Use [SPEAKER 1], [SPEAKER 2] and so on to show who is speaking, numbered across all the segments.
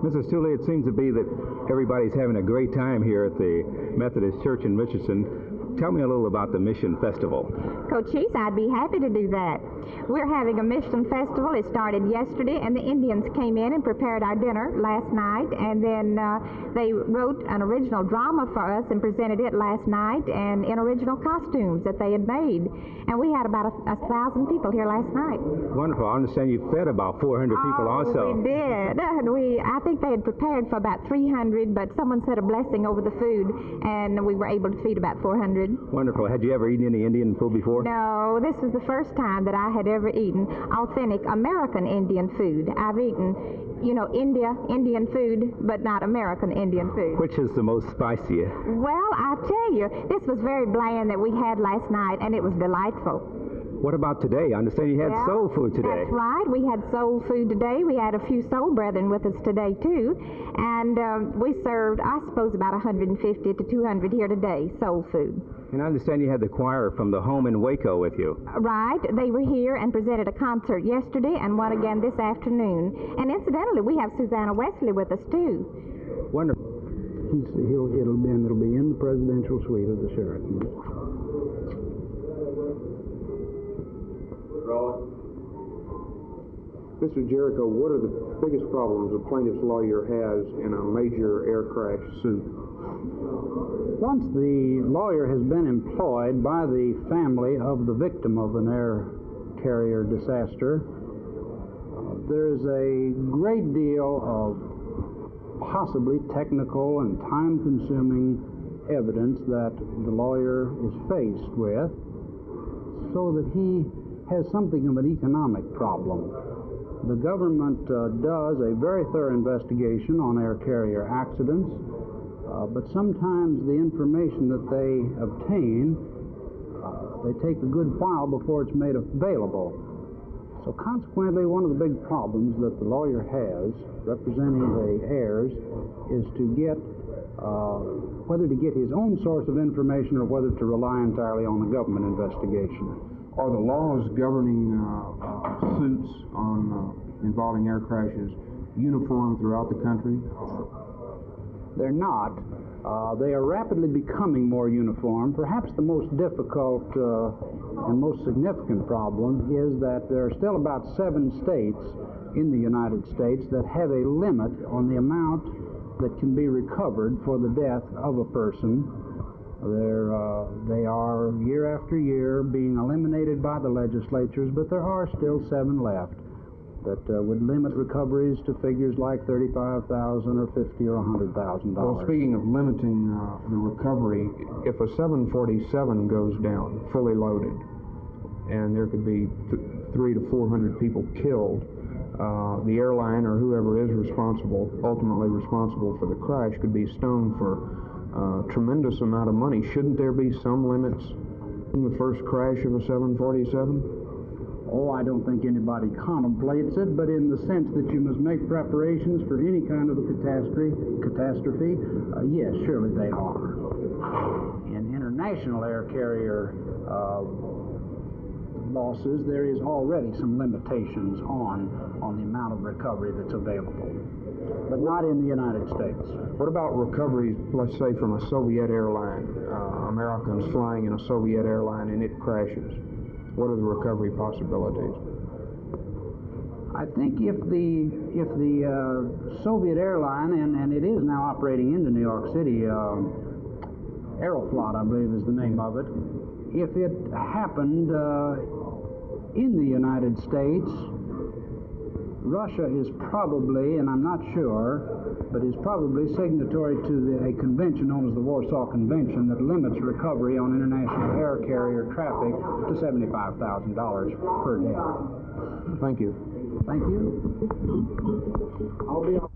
[SPEAKER 1] Mrs. Tooley, it seems to be that everybody's having a great time here at the Methodist Church in Richardson. Tell me a little about the Mission Festival.
[SPEAKER 2] Cochise, I'd be happy to do that. We're having a Mission Festival. It started yesterday, and the Indians came in and prepared our dinner last night, and then they wrote an original drama for us and presented it last night, and in original costumes that they had made. And we had about 1,000 people here last night.
[SPEAKER 1] Wonderful. I understand you fed about 400 people also.
[SPEAKER 2] We did. I think they had prepared for about 300, but someone said a blessing over the food, and we were able to feed about 400.
[SPEAKER 1] Wonderful. Had you ever eaten any Indian food before?
[SPEAKER 2] No, this was the first time that I had ever eaten authentic American Indian food. I've eaten, Indian food, but not American Indian food.
[SPEAKER 1] Which is the most spicy?
[SPEAKER 2] Well, I tell you, this was very bland that we had last night, and it was delightful.
[SPEAKER 1] What about today? I understand you had soul food today.
[SPEAKER 2] That's right. We had soul food today. We had a few soul brethren with us today, too. And we served, I suppose, about 150 to 200 here today, soul food.
[SPEAKER 1] And I understand you had the choir from the home in Waco with you.
[SPEAKER 2] Right. They were here and presented a concert yesterday and one again this afternoon. And incidentally, we have Susanna Wesley with us, too.
[SPEAKER 1] Wonderful.
[SPEAKER 3] It'll be in the presidential suite of the Sheraton.
[SPEAKER 4] Mr. Jericho, what are the biggest problems a plaintiff's lawyer has in a major air crash suit?
[SPEAKER 3] Once the lawyer has been employed by the family of the victim of an air carrier disaster, there is a great deal of possibly technical and time-consuming evidence that the lawyer is faced with, so that he has something of an economic problem. The government does a very thorough investigation on air carrier accidents, but sometimes the information that they obtain, they take a good while before it's made available. So consequently, one of the big problems that the lawyer has representing the heirs is to get whether to get his own source of information or whether to rely entirely on the government investigation.
[SPEAKER 4] Are the laws governing suits on involving air crashes uniform throughout the country?
[SPEAKER 3] They're not. They are rapidly becoming more uniform. Perhaps the most difficult and most significant problem is that there are still about 7 states in the United States that have a limit on the amount that can be recovered for the death of a person. They are year after year being eliminated by the legislatures, but there are still 7 left that would limit recoveries to figures like $35,000 or $50,000 or $100,000.
[SPEAKER 4] Well, speaking of limiting the recovery, if a 747 goes down fully loaded, and there could be 300 to 400 people killed, the airline or whoever is ultimately responsible for the crash, could be stoned for tremendous amount of money. Shouldn't there be some limits in the first crash of a 747?
[SPEAKER 3] Oh, I don't think anybody contemplates it, but in the sense that you must make preparations for any kind of a catastrophe, yes, surely they are. In international air carrier losses, there is already some limitations on the amount of recovery that's available, but not in the United States.
[SPEAKER 4] What about recoveries, let's say, from a Soviet airline? Americans flying in a Soviet airline and it crashes. What are the recovery possibilities?
[SPEAKER 3] I think if the Soviet airline, and it is now operating into New York City, Aeroflot, I believe is the name of it, if it happened in the United States, Russia is probably, and I'm not sure, but is probably signatory to a convention known as the Warsaw Convention that limits recovery on international air carrier traffic to $75,000 per day.
[SPEAKER 4] Thank you.
[SPEAKER 3] Thank you. I'll be on.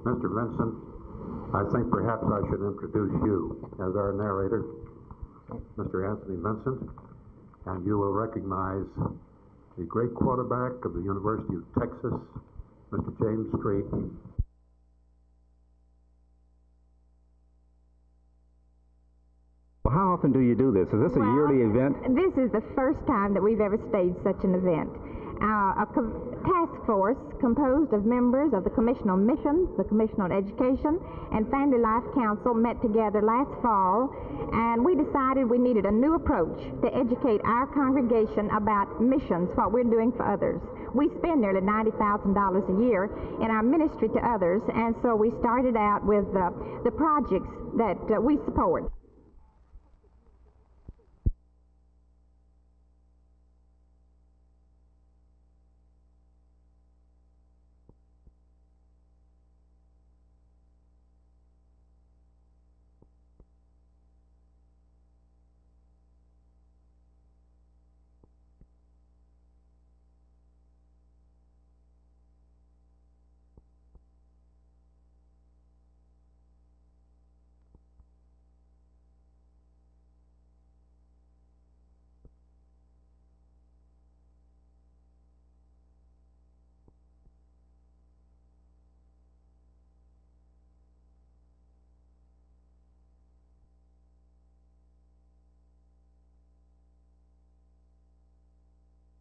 [SPEAKER 5] Mr. Vincent, I think perhaps I should introduce you as our narrator, Mr. Anthony Vincent, and you will recognize the great quarterback of the University of Texas, Mr. James Street.
[SPEAKER 1] Well, how often do you do this? Is this a yearly event?
[SPEAKER 2] This is the first time that we've ever staged such an event. A task force composed of members of the Commission on Missions, the Commission on Education, and Family Life Council met together last fall, and we decided we needed a new approach to educate our congregation about missions, what we're doing for others. We spend nearly $90,000 a year in our ministry to others, and so we started out with the projects that we support.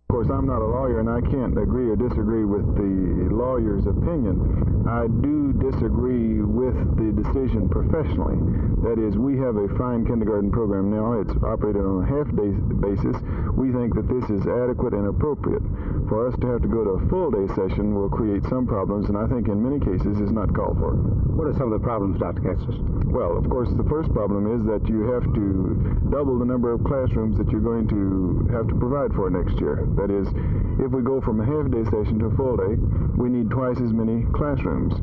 [SPEAKER 6] Of course, I'm not a lawyer, and I can't agree or disagree with the lawyer's opinion. I do disagree with the decision professionally. That is, we have a fine kindergarten program now. It's operated on a half-day basis. We think that this is adequate and appropriate. For us to have to go to a full-day session will create some problems, and I think in many cases is not called for.
[SPEAKER 1] What are some of the problems, Dr. Castles?
[SPEAKER 6] Well, of course, the first problem is that you have to double the number of classrooms that you're going to have to provide for next year. That is, if we go from a half-day session to a full day, we need twice as many classrooms.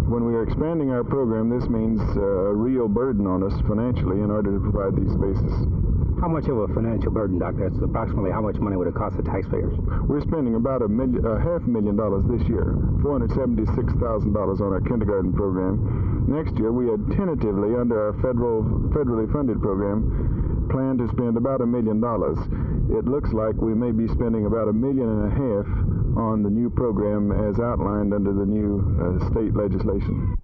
[SPEAKER 6] When we are expanding our program, this means a real burden on us financially in order to provide these spaces.
[SPEAKER 1] How much of a financial burden, Doctor? That's approximately how much money would it cost the taxpayers?
[SPEAKER 6] We're spending about $500,000 this year, $476,000 on our kindergarten program. Next year, we had tentatively, under our federally funded program, planned to spend about $1 million. It looks like we may be spending about $1.5 million on the new program as outlined under the new state legislation.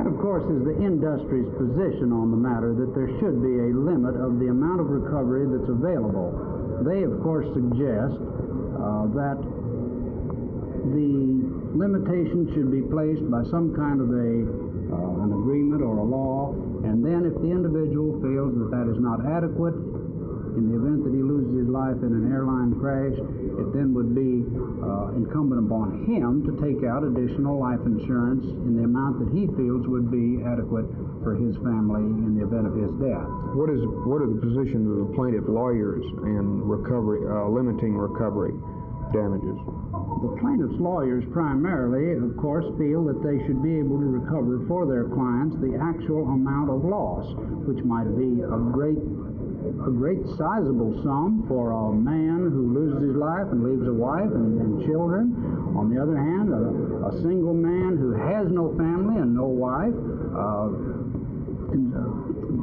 [SPEAKER 3] that, of course, is the industry's position on the matter, that there should be a limit of the amount of recovery that's available. They, of course, suggest that the limitation should be placed by some kind of an agreement or a law, and then if the individual feels that that is not adequate, in the event that he loses his life in an airline crash, it then would be incumbent upon him to take out additional life insurance in the amount that he feels would be adequate for his family in the event of his death.
[SPEAKER 4] What are the positions of the plaintiff lawyers in recovery, limiting recovery damages?
[SPEAKER 3] The plaintiff's lawyers primarily, of course, feel that they should be able to recover for their clients the actual amount of loss, which might be a great sizable sum for a man who loses his life and leaves a wife and children. On the other hand, a single man who has no family and no wife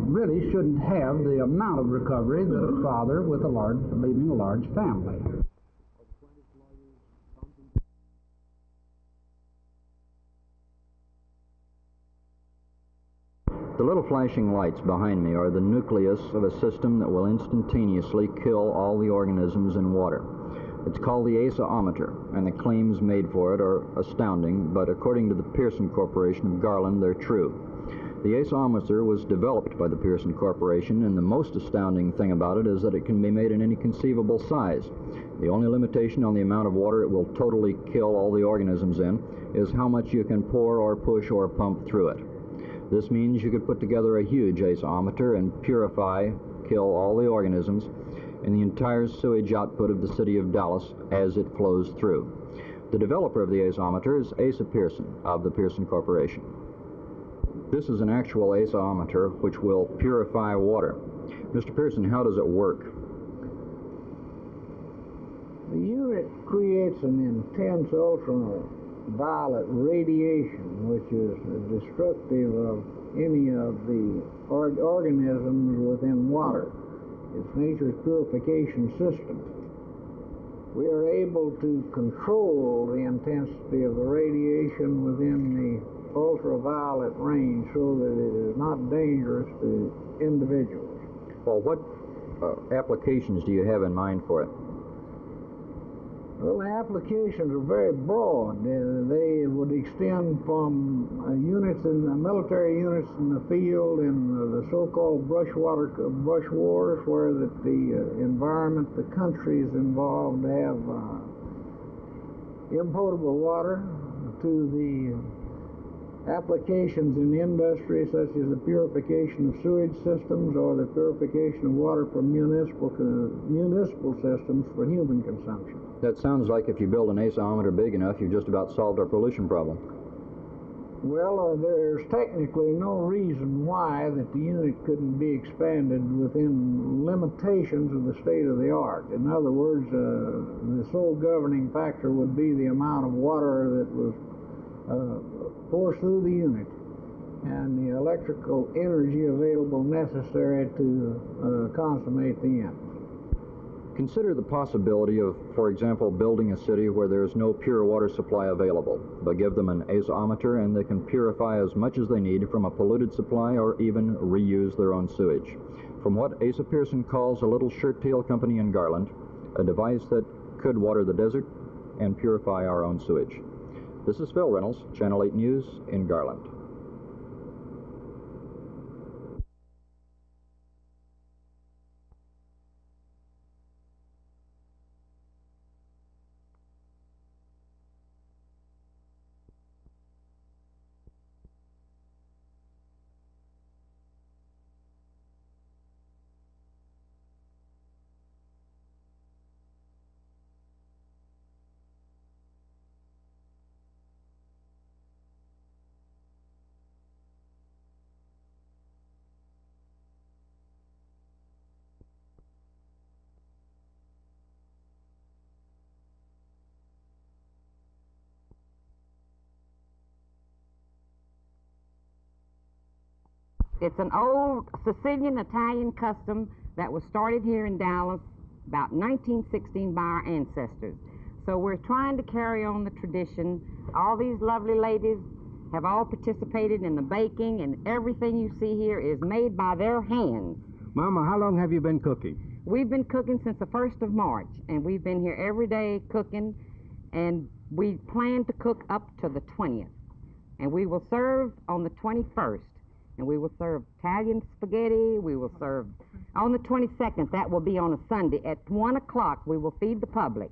[SPEAKER 3] really shouldn't have the amount of recovery that a father with leaving a large family.
[SPEAKER 7] The little flashing lights behind me are the nucleus of a system that will instantaneously kill all the organisms in water. It's called the asa-ometer, and the claims made for it are astounding, but according to the Pearson Corporation of Garland, they're true. The asa-ometer was developed by the Pearson Corporation, and the most astounding thing about it is that it can be made in any conceivable size. The only limitation on the amount of water it will totally kill all the organisms in is how much you can pour or push or pump through it. This means you could put together a huge asa-ometer and purify, kill all the organisms in the entire sewage output of the city of Dallas as it flows through. The developer of the asa-ometer is Asa Pearson of the Pearson Corporation. This is an actual asa-ometer which will purify water. Mr. Pearson, how does it work?
[SPEAKER 8] The unit creates an intense ultraviolet radiation, which is destructive of any of the organisms within water. It's nature's purification system. We are able to control the intensity of the radiation within the ultraviolet range so that it is not dangerous to individuals.
[SPEAKER 7] Well, what applications do you have in mind for it?
[SPEAKER 8] Well, the applications are very broad. They would extend from military units in the field in the so-called brush wars, where the environment, the countries involved have impotable water, to the applications in industry such as the purification of sewage systems or the purification of water from municipal systems for human consumption.
[SPEAKER 7] That sounds like if you build an asa-ometer big enough, you've just about solved our pollution problem.
[SPEAKER 8] Well, there's technically no reason why that the unit couldn't be expanded within limitations of the state of the art. In other words, the sole governing factor would be the amount of water that was forced through the unit and the electrical energy available necessary to consummate the end.
[SPEAKER 7] Consider the possibility of, for example, building a city where there is no pure water supply available, but give them an asa-ometer and they can purify as much as they need from a polluted supply or even reuse their own sewage. From what Asa Pearson calls a little shirt-tail company in Garland, a device that could water the desert and purify our own sewage. This is Phil Reynolds, Channel 8 News in Garland.
[SPEAKER 9] It's an old Sicilian-Italian custom that was started here in Dallas about 1916 by our ancestors. So we're trying to carry on the tradition. All these lovely ladies have all participated in the baking, and everything you see here is made by their hands.
[SPEAKER 1] Mama, how long have you been cooking?
[SPEAKER 9] We've been cooking since the 1st of March, and we've been here every day cooking, and we plan to cook up to the 20th. And we will serve on the 21st, and we will serve Italian spaghetti. We will serve on the 22nd. That will be on a Sunday. At 1 o'clock, we will feed the public.